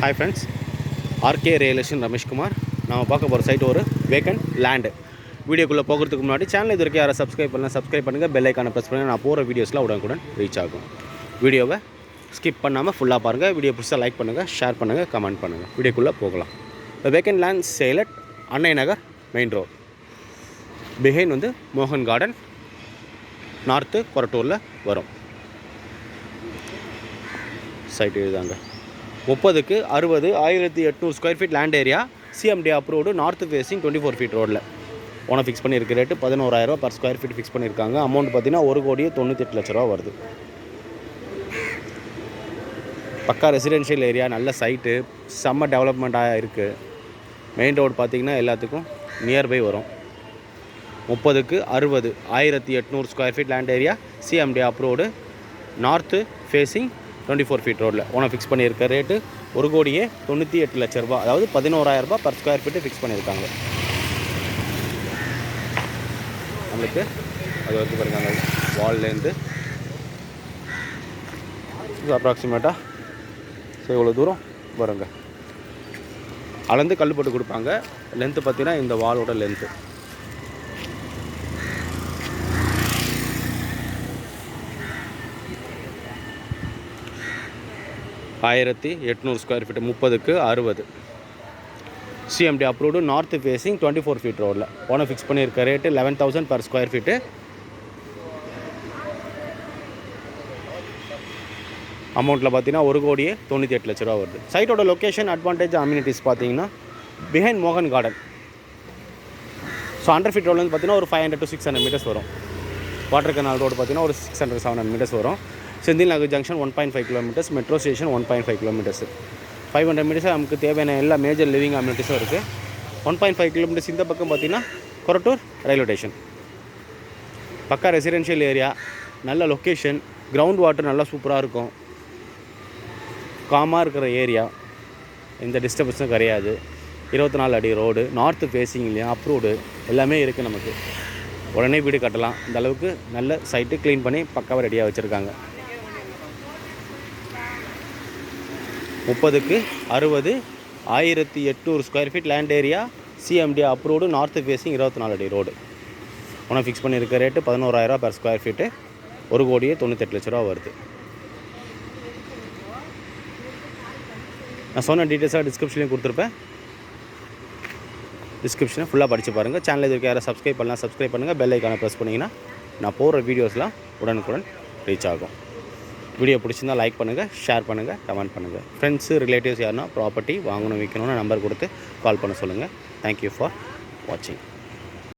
Hi friends, RK Realization Ramesh Kumar. நாம பார்க்க போகிற சைட் ஒரு வேக்கண்ட் லேண்டு. வீடியோக்குள்ளே போகிறதுக்கு முன்னாடி சேனல் இது வரைக்கும் யாரை சப்ஸ்கிரைப் பண்ணுங்கள், பெல் ஐக்கானை ப்ரெஸ் பண்ணுங்கள். நான் போகிற வீடியோஸ்லாம் உடனுக்குடன் ரீச் ஆகும். வீடியோவை ஸ்கிப் பண்ணாமல் ஃபுல்லாக பாருங்கள். வீடியோ பிடிச்சா லைக் பண்ணுங்கள், ஷேர் பண்ணுங்கள், கமெண்ட் பண்ணுங்கள். வீடியோக்குள்ளே போகலாம். வேக்கண்ட் லேண்ட் சேல் அட் அன்னை நகர் மெயின் ரோட். பிஹைண்ட் வந்து மோகன் கார்டன், நார்த்து கொரட்டூரில் வரும். சைட் இதுதாங்க. 30க்கு 60 1800 square feet land area, CMD approved, north facing 24 feet ரோடில் ஓனர் ஃபிக்ஸ் பண்ணியிருக்க rate 11,000 per square feet fix பண்ணியிருக்காங்க. அமௌண்ட் பார்த்தீங்கன்னா 1,98,00,000 வருது. பக்கா ரெசிடென்ஷியல் ஏரியா, நல்ல சைட்டு, செம்ம டெவலப்மெண்ட்டாக இருக்குது. மெயின் ரோடு பார்த்திங்கன்னா எல்லாத்துக்கும் நியர்பை வரும். 30க்கு 60 1800 square feet land area, CMD approved, north facing 24 feet ரோடில் ஓனர் ஃபிக்ஸ் பண்ணியிருக்க ரேட்டு 1,98,00,000, அதாவது 11,000 பர் ஸ்கொயர் ஃபீட்டு ஃபிக்ஸ் பண்ணியிருக்காங்க. நம்மளுக்கு அது வரைக்கும் பாருங்க, வால்லேருந்து அப்ராக்சிமேட்டாக ஸோ இவ்வளோ தூரம் வருங்க. அளந்து கல் போட்டு கொடுப்பாங்க. லென்த்து பார்த்தீங்கன்னா இந்த வாலோட லென்த்து. ஆயிரத்தி 800 ஸ்கொயர் ஃபீட்டு, 30க்கு 60 CMD approved, north facing 24 feet ரோடில் ஓனர் ஃபிக்ஸ் பண்ணியிருக்க ரேட்டு 11,000 பர் ஸ்கொயர் ஃபீட்டு. அமௌண்ட்டில் பார்த்தீங்கன்னா 1,98,00,000 வருது. சைட்டோட லொக்கேஷன், அட்வான்டேஜ், அம்யூனிட்டிஸ் பார்த்தீங்கன்னா பிஹைண்ட் மோகன் கார்டன். ஸோ 100 ஃபீட் ரோட்லேருந்து பார்த்தீங்கன்னா ஒரு 500 to 600 மீட்டர்ஸ் வரும். வாட்டர் கனால் ரோடு பார்த்தீங்கன்னா ஒரு 600-700 மீட்டர்ஸ் வரும். Senthil Nagar junction 1.5 kilometres, metro station 1.5 kilometres. 500 metres நமக்கு தேவையான எல்லா மேஜர் லிவிங் அம்யூனிட்டிஸும் இருக்குது. 1.5 கிலோமீட்டர்ஸ் இந்த பக்கம் பார்த்தீங்கன்னா கொரட்டூர் ரயில்வே ஸ்டேஷன். பக்கா ரெசிடென்ஷியல் ஏரியா, நல்ல லொக்கேஷன், கிரவுண்ட் வாட்டர் நல்லா சூப்பராக இருக்கும். காமாக இருக்கிற ஏரியா, எந்த டிஸ்டர்பன்ஸும் கிடையாது. 24 அடி ரோடு, நார்த்து ஃபேஸிங்லேயும் அப்ரூவ்டு எல்லாமே இருக்குது. நமக்கு உடனே வீடு கட்டலாம். இந்த அளவுக்கு நல்ல சைட்டு க்ளீன் பண்ணி பக்காவாக ரெடியாக வச்சுருக்காங்க. 30க்கு 60 1800 square feet land area, CMD approved, north facing 24 அடி ரோடு ஒன்று ஃபிக்ஸ் பண்ணியிருக்க ரேட்டு 11,000 பர் ஸ்கொயர் ஃபீட்டு, 1,98,00,000 வருது. நான் சொன்ன டீட்டெயில்ஸாக டிஸ்கிரிப்ஷன்லேயும் கொடுத்துருப்பேன். டிஸ்கிரிப்ஷனை ஃபுல்லாக படித்து பாருங்கள். சேனல் இதுக்கு யாரை சப்ஸ்கிரைப் பண்ணுங்கள், பெல் ஐக்கானை ப்ரெஸ் பண்ணிங்கன்னா நான் போடுற வீடியோஸ்லாம் உடனுக்குடன் ரீச் ஆகும். வீடியோ பிடிச்சிருந்தால் லைக் பண்ணுங்கள், ஷேர் பண்ணுங்கள், கமெண்ட் பண்ணுங்கள். ஃப்ரெண்ட்ஸு, ரிலேட்டிவ்ஸ் யாருன்னா ப்ராப்பர்ட்டி வாங்கணும் விற்கணும்னு நம்பர் கொடுத்து கால் பண்ண சொல்லுங்கள். தேங்க்யூ ஃபார் வாட்சிங்.